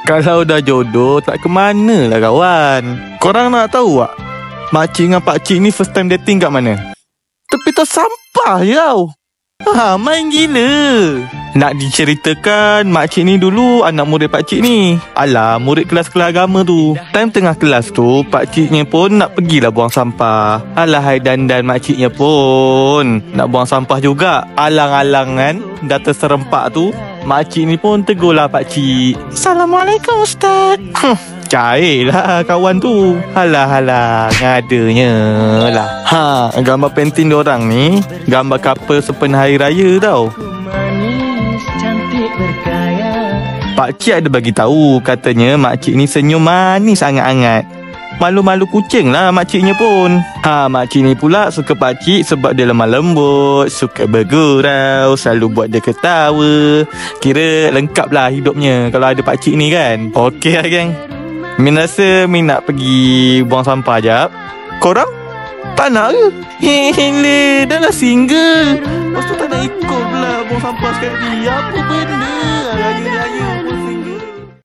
Kalau dah jodoh, tak ke mana lah kawan. Korang nak tahu tak? Makcik dengan pakcik ni first time dating kat mana? Tepi tas sampah je tau. Main gila. Nak diceritakan, makcik ni dulu anak murid pakcik ni. Alah, murid kelas-kelas agama tu. Time tengah kelas tu, pakciknya pun nak pergilah buang sampah. Alah, hai dandan makciknya pun nak buang sampah juga. Alang-alang kan, dah terserempak tu, makcik ni pun tegurlah pakcik. Assalamualaikum Ustaz. Cair lah kawan tu. Alah, ngadanya lah. Gambar pentin diorang ni gambar couple sempena hari raya tau. Pakcik ada bagi tahu, katanya makcik ni senyum manis hangat-hangat. Malu-malu kucing lah makciknya pun. Makcik ni pula suka pakcik sebab dia lemah lembut, suka bergurau, selalu buat dia ketawa. Kira lengkap lah hidupnya kalau ada pakcik ni kan. Okey lah geng, Min rasa Min nak pergi buang sampah jap. Korang tak nak ke? Hele, dah lah single. Lepas tu tak nak ikut pula buang sampah sekali. Apa benda? Raya-raya pun